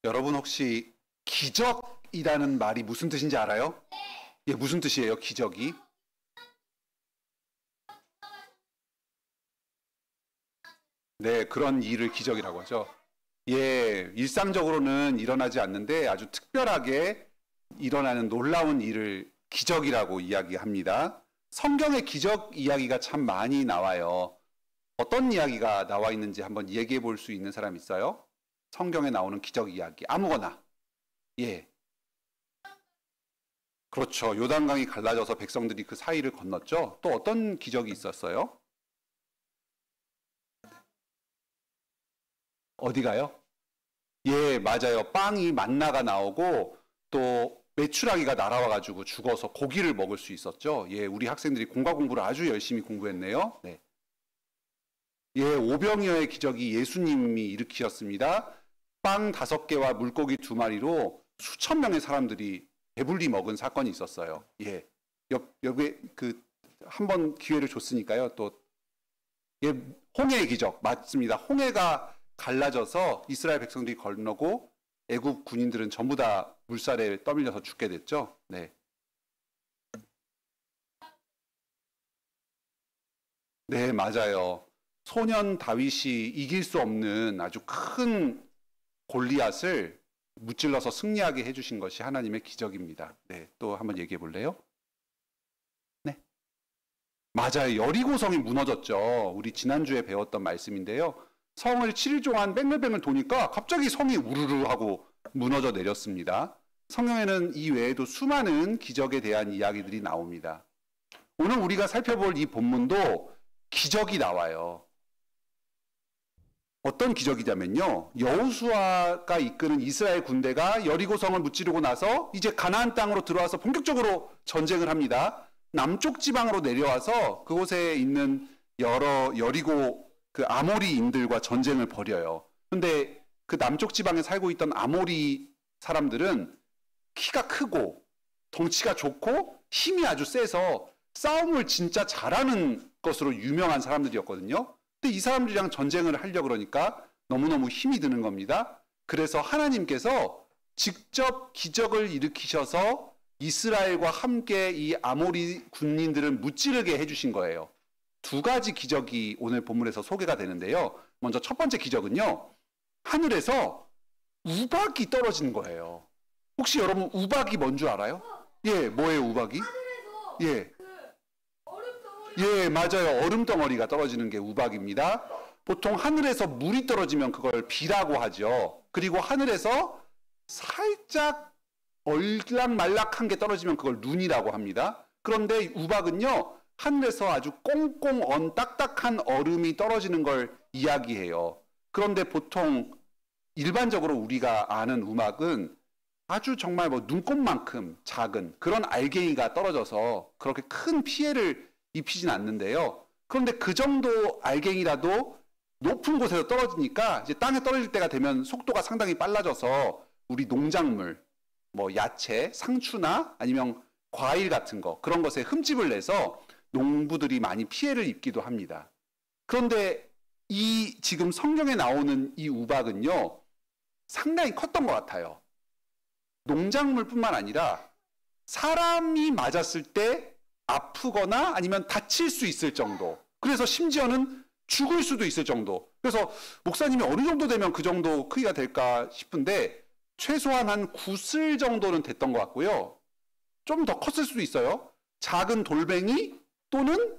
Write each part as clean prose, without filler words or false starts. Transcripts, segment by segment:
여러분 혹시 기적이라는 말이 무슨 뜻인지 알아요? 예, 무슨 뜻이에요, 기적이? 네, 그런 일을 기적이라고 하죠. 예, 일상적으로는 일어나지 않는데 아주 특별하게 일어나는 놀라운 일을 기적이라고 이야기합니다. 성경에 기적 이야기가 참 많이 나와요. 어떤 이야기가 나와 있는지 한번 얘기해 볼 수 있는 사람 있어요? 성경에 나오는 기적 이야기. 아무거나. 예. 그렇죠. 요단강이 갈라져서 백성들이 그 사이를 건넜죠. 또 어떤 기적이 있었어요? 어디가요? 예, 맞아요. 빵이 만나가 나오고 또 메추라기가 날아와가지고 죽어서 고기를 먹을 수 있었죠. 예, 우리 학생들이 공과 공부를 아주 열심히 공부했네요. 네. 예, 오병이어의 기적이 예수님이 일으키셨습니다. 빵 5개와 물고기 2마리로 수천 명의 사람들이 배불리 먹은 사건이 있었어요. 예. 여기 한 번 기회를 줬으니까요. 또 예, 홍해의 기적 맞습니다. 홍해가 갈라져서 이스라엘 백성들이 건너고 애굽 군인들은 전부 다 물살에 떠밀려서 죽게 됐죠. 네. 네, 맞아요. 소년 다윗이 이길 수 없는 아주 큰 골리앗을 무찔러서 승리하게 해주신 것이 하나님의 기적입니다. 네, 또 한번 얘기해 볼래요? 네. 맞아요. 여리고성이 무너졌죠. 우리 지난주에 배웠던 말씀인데요. 성을 7일 동안 뱅글뱅글 도니까 갑자기 성이 우르르 하고 무너져 내렸습니다. 성경에는 이 외에도 수많은 기적에 대한 이야기들이 나옵니다. 오늘 우리가 살펴볼 이 본문도 기적이 나와요. 어떤 기적이냐면요. 여호수아가 이끄는 이스라엘 군대가 여리고성을 무찌르고 나서 이제 가나안 땅으로 들어와서 본격적으로 전쟁을 합니다. 남쪽 지방으로 내려와서 그곳에 있는 여러 여리고 그 아모리인들과 전쟁을 벌여요. 근데 그 남쪽 지방에 살고 있던 아모리 사람들은 키가 크고 덩치가 좋고 힘이 아주 세서 싸움을 진짜 잘하는 것으로 유명한 사람들이었거든요. 근데 이 사람들이랑 전쟁을 하려고 그러니까 너무너무 힘이 드는 겁니다. 그래서 하나님께서 직접 기적을 일으키셔서 이스라엘과 함께 이 아모리 군인들을 무찌르게 해주신 거예요. 2가지 기적이 오늘 본문에서 소개가 되는데요. 먼저 첫 번째 기적은요. 하늘에서 우박이 떨어지는 거예요. 혹시 여러분 우박이 뭔 줄 알아요? 예, 뭐예요 우박이? 예. 예, 맞아요. 얼음덩어리가 떨어지는 게 우박입니다. 보통 하늘에서 물이 떨어지면 그걸 비라고 하죠. 그리고 하늘에서 살짝 얼락말락한 게 떨어지면 그걸 눈이라고 합니다. 그런데 우박은요, 하늘에서 아주 꽁꽁 언 딱딱한 얼음이 떨어지는 걸 이야기해요. 그런데 보통 일반적으로 우리가 아는 우박은 아주 정말 뭐 눈곱만큼 작은 그런 알갱이가 떨어져서 그렇게 큰 피해를 입히진 않는데요. 그런데 그 정도 알갱이라도 높은 곳에서 떨어지니까 이제 땅에 떨어질 때가 되면 속도가 상당히 빨라져서 우리 농작물, 뭐 야채, 상추나 아니면 과일 같은 거 그런 것에 흠집을 내서 농부들이 많이 피해를 입기도 합니다. 그런데 이 지금 성경에 나오는 이 우박은요, 상당히 컸던 것 같아요. 농작물뿐만 아니라 사람이 맞았을 때 아프거나 아니면 다칠 수 있을 정도. 그래서 심지어는 죽을 수도 있을 정도. 그래서 목사님이 어느 정도 되면 그 정도 크기가 될까 싶은데 최소한 한 9슬 정도는 됐던 것 같고요. 좀 더 컸을 수도 있어요. 작은 돌멩이 또는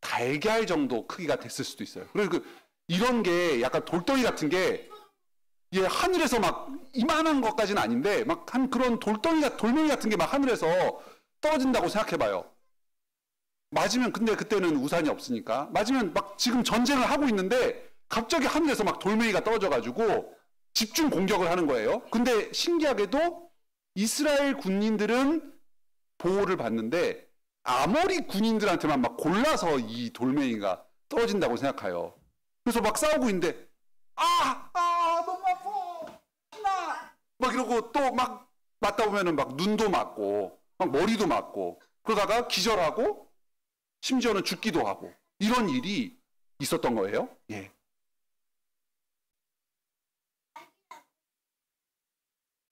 달걀 정도 크기가 됐을 수도 있어요. 그리고 이런 게 약간 돌덩이 같은 게 예, 하늘에서 막 이만한 것까지는 아닌데 막 한 그런 돌덩이 같은 게 막 하늘에서 떨어진다고 생각해봐요. 맞으면 근데 그때는 우산이 없으니까 맞으면 막 지금 전쟁을 하고 있는데 갑자기 하늘에서 막 돌멩이가 떨어져가지고 집중 공격을 하는 거예요. 근데 신기하게도 이스라엘 군인들은 보호를 받는데 아모리 군인들한테만 막 골라서 이 돌멩이가 떨어진다고 생각해요. 그래서 막 싸우고 있는데 너무 아파 막 이러고 또 막 맞다 보면은 막 눈도 맞고 막 머리도 맞고 그러다가 기절하고 심지어는 죽기도 하고 이런 일이 있었던 거예요. 예.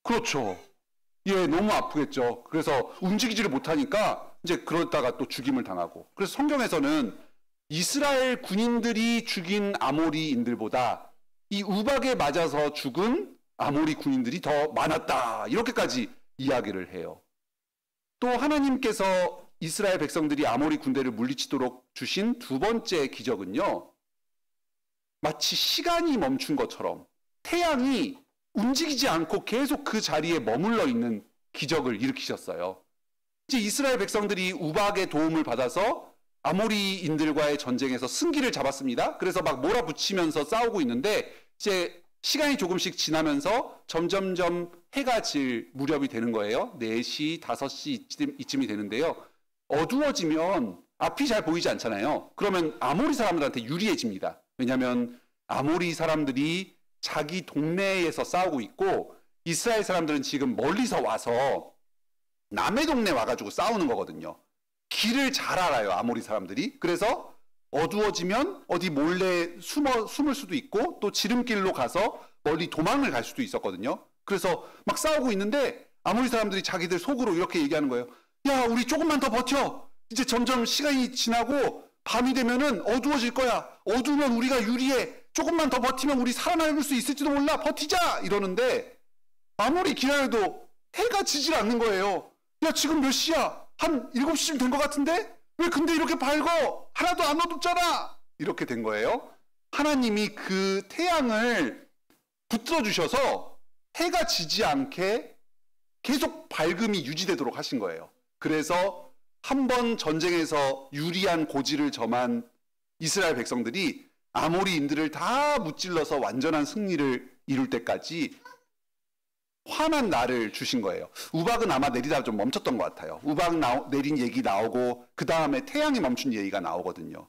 그렇죠. 예, 너무 아프겠죠. 그래서 움직이지를 못하니까 이제 그러다가 또 죽임을 당하고. 그래서 성경에서는 이스라엘 군인들이 죽인 아모리인들보다 이 우박에 맞아서 죽은 아모리 군인들이 더 많았다. 이렇게까지 이야기를 해요. 또 하나님께서 이스라엘 백성들이 아모리 군대를 물리치도록 주신 두 번째 기적은요. 마치 시간이 멈춘 것처럼 태양이 움직이지 않고 계속 그 자리에 머물러 있는 기적을 일으키셨어요. 이제 이스라엘 백성들이 우박의 도움을 받아서 아모리인들과의 전쟁에서 승기를 잡았습니다. 그래서 막 몰아붙이면서 싸우고 있는데 이제 시간이 조금씩 지나면서 점점점 해가 질 무렵이 되는 거예요. 4시, 5시 이쯤이 되는데요. 어두워지면 앞이 잘 보이지 않잖아요. 그러면 아모리 사람들한테 유리해집니다. 왜냐하면 아모리 사람들이 자기 동네에서 싸우고 있고 이스라엘 사람들은 지금 멀리서 와서 남의 동네 와가지고 싸우는 거거든요. 길을 잘 알아요, 아모리 사람들이. 그래서 어두워지면 어디 몰래 숨을 수도 있고 또 지름길로 가서 멀리 도망을 갈 수도 있었거든요. 그래서 막 싸우고 있는데 아모리 사람들이 자기들 속으로 이렇게 얘기하는 거예요. 야, 우리 조금만 더 버텨. 이제 점점 시간이 지나고 밤이 되면은 어두워질 거야. 어두우면 우리가 유리해. 조금만 더 버티면 우리 살아남을 수 있을지도 몰라. 버티자! 이러는데 아무리 기다려도 해가 지질 않는 거예요. 야, 지금 몇 시야? 한 7시쯤 된 것 같은데? 왜 근데 이렇게 밝어? 하나도 안 어둡잖아! 이렇게 된 거예요. 하나님이 그 태양을 붙들어 주셔서 해가 지지 않게 계속 밝음이 유지되도록 하신 거예요. 그래서 한 번 전쟁에서 유리한 고지를 점한 이스라엘 백성들이 아모리인들을 다 무찔러서 완전한 승리를 이룰 때까지 환한 날을 주신 거예요. 우박은 아마 내리다 좀 멈췄던 것 같아요. 우박 내린 얘기 나오고 그 다음에 태양이 멈춘 얘기가 나오거든요.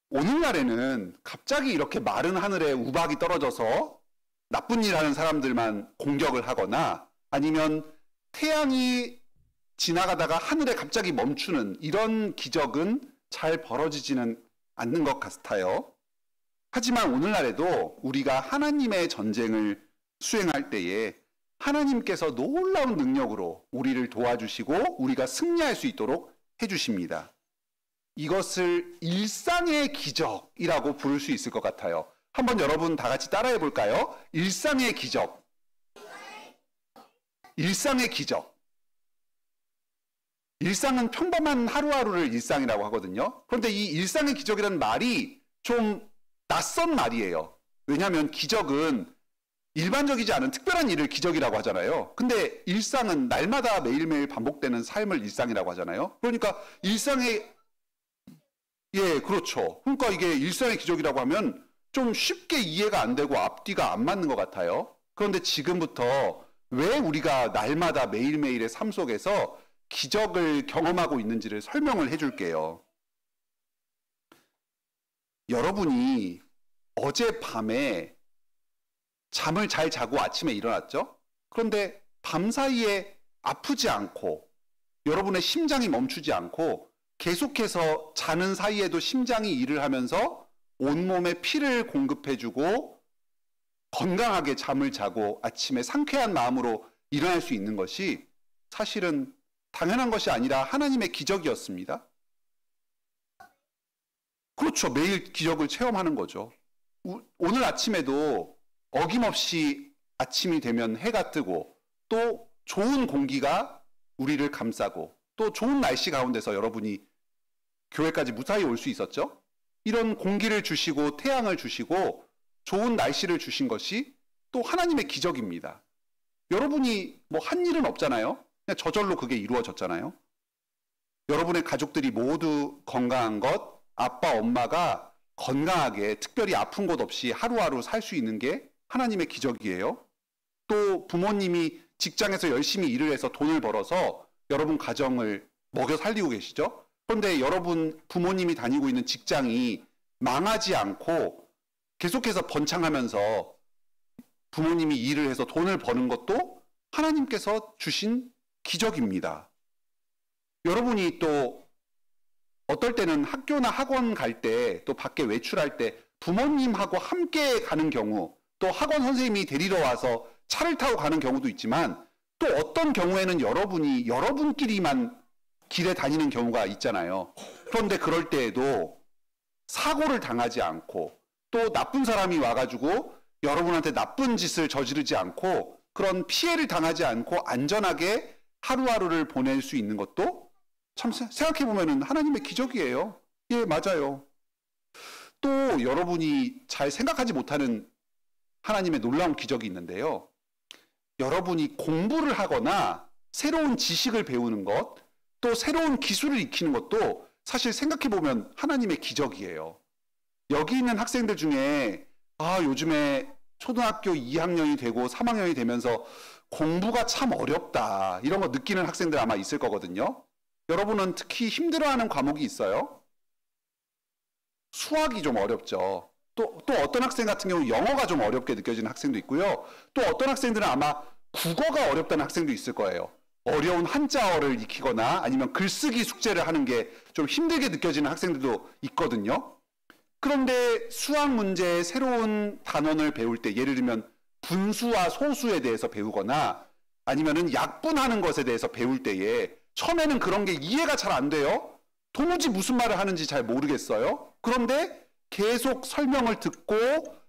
오늘날에는 갑자기 이렇게 마른 하늘에 우박이 떨어져서 나쁜 일 하는 사람들만 공격을 하거나 아니면 태양이 지나가다가 하늘에 갑자기 멈추는 이런 기적은 잘 벌어지지는 않는 것 같아요. 하지만 오늘날에도 우리가 하나님의 전쟁을 수행할 때에 하나님께서 놀라운 능력으로 우리를 도와주시고 우리가 승리할 수 있도록 해주십니다. 이것을 일상의 기적이라고 부를 수 있을 것 같아요. 한번 여러분 다 같이 따라해 볼까요? 일상의 기적. 일상의 기적. 일상은 평범한 하루하루를 일상이라고 하거든요. 그런데 이 일상의 기적이라는 말이 좀 낯선 말이에요. 왜냐하면 기적은 일반적이지 않은 특별한 일을 기적이라고 하잖아요. 근데 일상은 날마다 매일매일 반복되는 삶을 일상이라고 하잖아요. 그러니까 일상의 예, 그렇죠. 그러니까 이게 일상의 기적이라고 하면 좀 쉽게 이해가 안 되고 앞뒤가 안 맞는 것 같아요. 그런데 지금부터 왜 우리가 날마다 매일매일의 삶 속에서 기적을 경험하고 있는지를 설명을 해줄게요. 여러분이 어젯밤에 잠을 잘 자고 아침에 일어났죠? 그런데 밤사이에 아프지 않고 여러분의 심장이 멈추지 않고 계속해서 자는 사이에도 심장이 일을 하면서 온몸에 피를 공급해주고 건강하게 잠을 자고 아침에 상쾌한 마음으로 일어날 수 있는 것이 사실은 당연한 것이 아니라 하나님의 기적이었습니다. 그렇죠. 매일 기적을 체험하는 거죠. 오늘 아침에도 어김없이 아침이 되면 해가 뜨고 또 좋은 공기가 우리를 감싸고 또 좋은 날씨 가운데서 여러분이 교회까지 무사히 올 수 있었죠. 이런 공기를 주시고 태양을 주시고 좋은 날씨를 주신 것이 또 하나님의 기적입니다. 여러분이 뭐 한 일은 없잖아요. 그냥 저절로 그게 이루어졌잖아요. 여러분의 가족들이 모두 건강한 것, 아빠, 엄마가 건강하게 특별히 아픈 것 없이 하루하루 살 수 있는 게 하나님의 기적이에요. 또 부모님이 직장에서 열심히 일을 해서 돈을 벌어서 여러분 가정을 먹여 살리고 계시죠. 그런데 여러분 부모님이 다니고 있는 직장이 망하지 않고 계속해서 번창하면서 부모님이 일을 해서 돈을 버는 것도 하나님께서 주신 기적입니다. 여러분이 또 어떨 때는 학교나 학원 갈 때 또 밖에 외출할 때 부모님하고 함께 가는 경우 또 학원 선생님이 데리러 와서 차를 타고 가는 경우도 있지만 또 어떤 경우에는 여러분이 여러분끼리만 길에 다니는 경우가 있잖아요. 그런데 그럴 때에도 사고를 당하지 않고 또 나쁜 사람이 와가지고 여러분한테 나쁜 짓을 저지르지 않고 그런 피해를 당하지 않고 안전하게 하루하루를 보낼 수 있는 것도 참 생각해보면 하나님의 기적이에요. 예, 맞아요. 또 여러분이 잘 생각하지 못하는 하나님의 놀라운 기적이 있는데요. 여러분이 공부를 하거나 새로운 지식을 배우는 것, 또 새로운 기술을 익히는 것도 사실 생각해보면 하나님의 기적이에요. 여기 있는 학생들 중에 요즘에 초등학교 2학년이 되고 3학년이 되면서 공부가 참 어렵다 이런 거 느끼는 학생들 아마 있을 거거든요. 여러분은 특히 힘들어하는 과목이 있어요? 수학이 좀 어렵죠. 또 어떤 학생 같은 경우 영어가 좀 어렵게 느껴지는 학생도 있고요. 또 어떤 학생들은 아마 국어가 어렵다는 학생도 있을 거예요. 어려운 한자어를 익히거나 아니면 글쓰기 숙제를 하는 게 좀 힘들게 느껴지는 학생들도 있거든요. 그런데 수학 문제의 새로운 단원을 배울 때 예를 들면 분수와 소수에 대해서 배우거나 아니면은 약분하는 것에 대해서 배울 때에 처음에는 그런 게 이해가 잘 안 돼요. 도무지 무슨 말을 하는지 잘 모르겠어요. 그런데 계속 설명을 듣고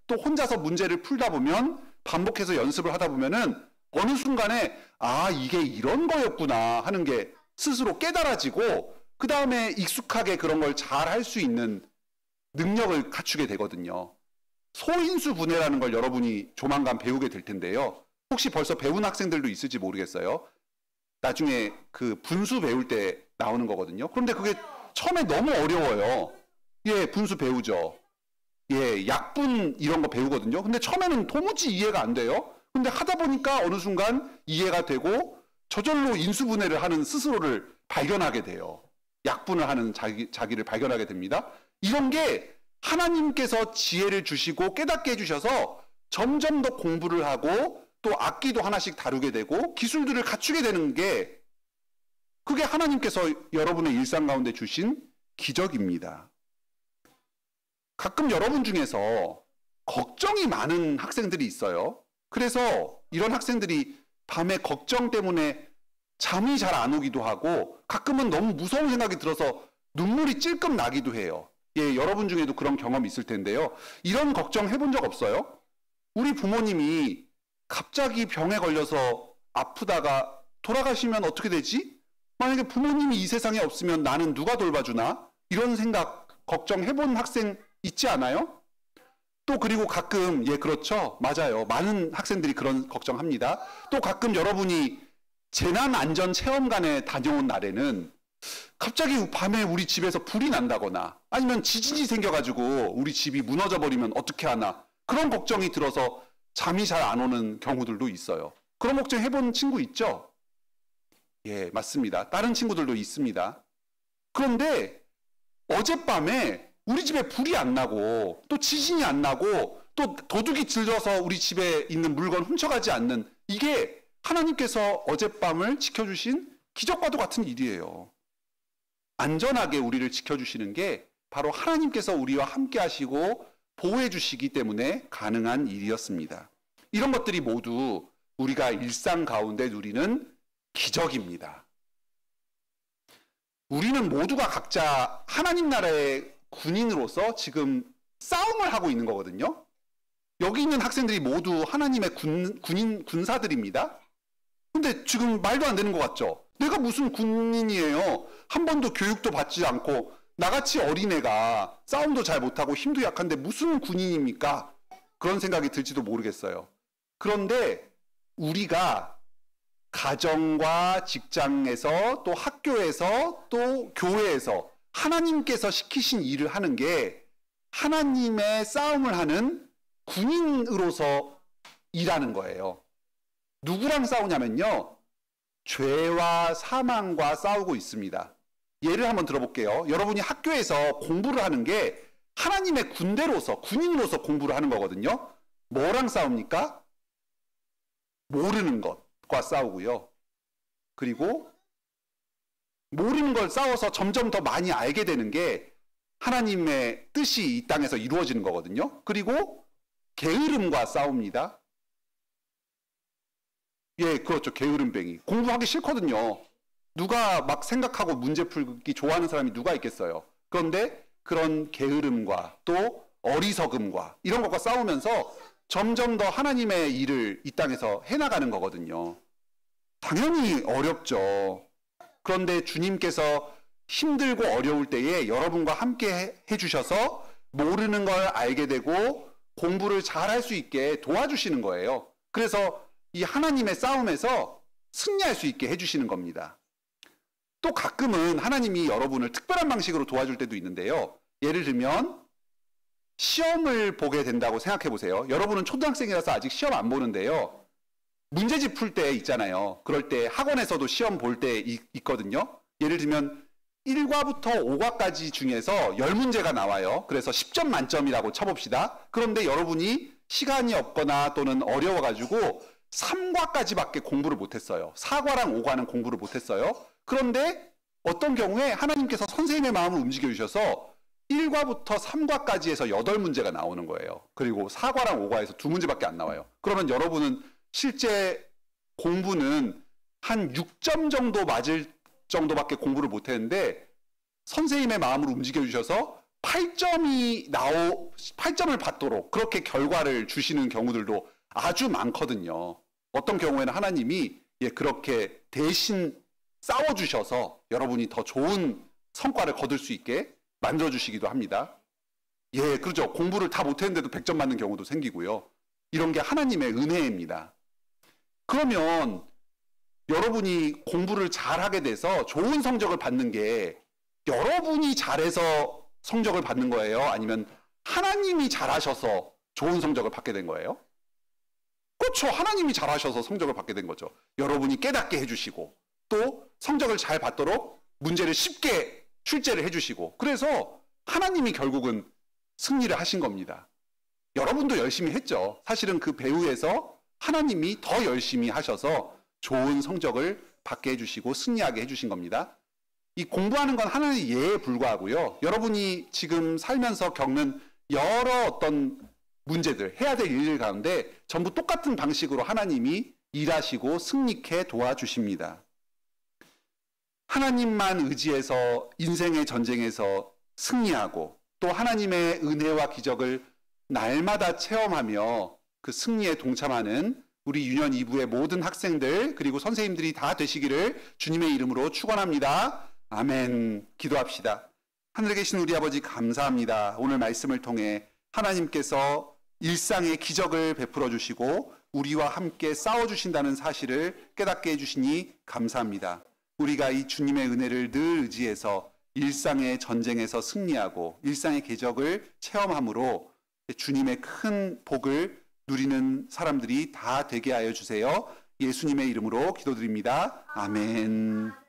또 혼자서 문제를 풀다 보면 반복해서 연습을 하다 보면은 어느 순간에 이게 이런 거였구나 하는 게 스스로 깨달아지고 그 다음에 익숙하게 그런 걸 잘 할 수 있는 능력을 갖추게 되거든요. 소인수 분해라는 걸 여러분이 조만간 배우게 될 텐데요. 혹시 벌써 배운 학생들도 있을지 모르겠어요. 나중에 그 분수 배울 때 나오는 거거든요. 그런데 그게 처음에 너무 어려워요. 예, 분수 배우죠. 예, 약분 이런 거 배우거든요. 근데 처음에는 도무지 이해가 안 돼요. 근데 하다 보니까 어느 순간 이해가 되고 저절로 인수분해를 하는 스스로를 발견하게 돼요. 약분을 하는 자기를 발견하게 됩니다. 이런 게 하나님께서 지혜를 주시고 깨닫게 해주셔서 점점 더 공부를 하고 또 악기도 하나씩 다루게 되고 기술들을 갖추게 되는 게 그게 하나님께서 여러분의 일상 가운데 주신 기적입니다. 가끔 여러분 중에서 걱정이 많은 학생들이 있어요. 그래서 이런 학생들이 밤에 걱정 때문에 잠이 잘 안 오기도 하고 가끔은 너무 무서운 생각이 들어서 눈물이 찔끔 나기도 해요. 예, 여러분 중에도 그런 경험이 있을 텐데요. 이런 걱정 해본 적 없어요? 우리 부모님이 갑자기 병에 걸려서 아프다가 돌아가시면 어떻게 되지? 만약에 부모님이 이 세상에 없으면 나는 누가 돌봐주나? 이런 생각, 걱정해본 학생 있지 않아요? 또 그리고 가끔, 예, 그렇죠. 맞아요. 많은 학생들이 그런 걱정합니다. 또 가끔 여러분이 재난안전체험관에 다녀온 날에는 갑자기 밤에 우리 집에서 불이 난다거나 아니면 지진이 생겨가지고 우리 집이 무너져 버리면 어떻게 하나 그런 걱정이 들어서 잠이 잘 안 오는 경우들도 있어요. 그런 걱정 해본 친구 있죠? 예, 맞습니다. 다른 친구들도 있습니다. 그런데 어젯밤에 우리 집에 불이 안 나고 또 지진이 안 나고 또 도둑이 들려서 우리 집에 있는 물건 훔쳐가지 않는 이게 하나님께서 어젯밤을 지켜주신 기적과도 같은 일이에요. 안전하게 우리를 지켜주시는 게 바로 하나님께서 우리와 함께 하시고 보호해 주시기 때문에 가능한 일이었습니다. 이런 것들이 모두 우리가 일상 가운데 누리는 기적입니다. 우리는 모두가 각자 하나님 나라의 군인으로서 지금 싸움을 하고 있는 거거든요. 여기 있는 학생들이 모두 하나님의 군사들입니다. 근데 지금 말도 안 되는 것 같죠? 내가 무슨 군인이에요? 한 번도 교육도 받지 않고 나같이 어린애가 싸움도 잘 못하고 힘도 약한데 무슨 군인입니까? 그런 생각이 들지도 모르겠어요. 그런데 우리가 가정과 직장에서 또 학교에서 또 교회에서 하나님께서 시키신 일을 하는 게 하나님의 싸움을 하는 군인으로서 일하는 거예요. 누구랑 싸우냐면요. 죄와 사망과 싸우고 있습니다. 예를 한번 들어볼게요. 여러분이 학교에서 공부를 하는 게 하나님의 군대로서, 군인으로서 공부를 하는 거거든요. 뭐랑 싸웁니까? 모르는 것과 싸우고요. 그리고 모르는 걸 싸워서 점점 더 많이 알게 되는 게 하나님의 뜻이 이 땅에서 이루어지는 거거든요. 그리고 게으름과 싸웁니다. 예, 그렇죠. 게으름뱅이. 공부하기 싫거든요. 누가 막 생각하고 문제 풀기 좋아하는 사람이 누가 있겠어요. 그런데 그런 게으름과 또 어리석음과 이런 것과 싸우면서 점점 더 하나님의 일을 이 땅에서 해나가는 거거든요. 당연히 어렵죠. 그런데 주님께서 힘들고 어려울 때에 여러분과 함께 해주셔서 모르는 걸 알게 되고 공부를 잘 할 수 있게 도와주시는 거예요. 그래서 이 하나님의 싸움에서 승리할 수 있게 해주시는 겁니다. 또 가끔은 하나님이 여러분을 특별한 방식으로 도와줄 때도 있는데요. 예를 들면 시험을 보게 된다고 생각해 보세요. 여러분은 초등학생이라서 아직 시험 안 보는데요. 문제집 풀 때 있잖아요. 그럴 때 학원에서도 시험 볼 때 있거든요. 예를 들면 1과부터 5과까지 중에서 10문제가 나와요. 그래서 10점 만점이라고 쳐봅시다. 그런데 여러분이 시간이 없거나 또는 어려워가지고 3과까지밖에 공부를 못했어요. 4과랑 5과는 공부를 못했어요. 그런데 어떤 경우에 하나님께서 선생님의 마음을 움직여 주셔서 1과부터 3과까지 해서 8문제가 나오는 거예요. 그리고 4과랑 5과에서 2문제밖에 안 나와요. 그러면 여러분은 실제 공부는 한 6점 정도 맞을 정도밖에 공부를 못했는데 선생님의 마음을 움직여 주셔서 8점을 받도록 그렇게 결과를 주시는 경우들도 아주 많거든요. 어떤 경우에는 하나님이 그렇게 대신 싸워주셔서 여러분이 더 좋은 성과를 거둘 수 있게 만들어주시기도 합니다. 예, 그렇죠. 공부를 다 못했는데도 100점 맞는 경우도 생기고요. 이런 게 하나님의 은혜입니다. 그러면 여러분이 공부를 잘하게 돼서 좋은 성적을 받는 게 여러분이 잘해서 성적을 받는 거예요? 아니면 하나님이 잘하셔서 좋은 성적을 받게 된 거예요? 그렇죠. 하나님이 잘하셔서 성적을 받게 된 거죠. 여러분이 깨닫게 해주시고 또 성적을 잘 받도록 문제를 쉽게 출제를 해주시고 그래서 하나님이 결국은 승리를 하신 겁니다. 여러분도 열심히 했죠. 사실은 그 배후에서 하나님이 더 열심히 하셔서 좋은 성적을 받게 해주시고 승리하게 해주신 겁니다. 이 공부하는 건 하나의 예에 불과하고요. 여러분이 지금 살면서 겪는 여러 어떤 문제들, 해야 될 일들 가운데 전부 똑같은 방식으로 하나님이 일하시고 승리케 도와주십니다. 하나님만 의지해서 인생의 전쟁에서 승리하고 또 하나님의 은혜와 기적을 날마다 체험하며 그 승리에 동참하는 우리 유년 2부의 모든 학생들 그리고 선생님들이 다 되시기를 주님의 이름으로 축원합니다. 아멘. 기도합시다. 하늘에 계신 우리 아버지 감사합니다. 오늘 말씀을 통해 하나님께서 일상의 기적을 베풀어 주시고 우리와 함께 싸워주신다는 사실을 깨닫게 해주시니 감사합니다. 우리가 이 주님의 은혜를 늘 의지해서 일상의 전쟁에서 승리하고 일상의 기적을 체험함으로 주님의 큰 복을 누리는 사람들이 다 되게 하여 주세요. 예수님의 이름으로 기도드립니다. 아멘.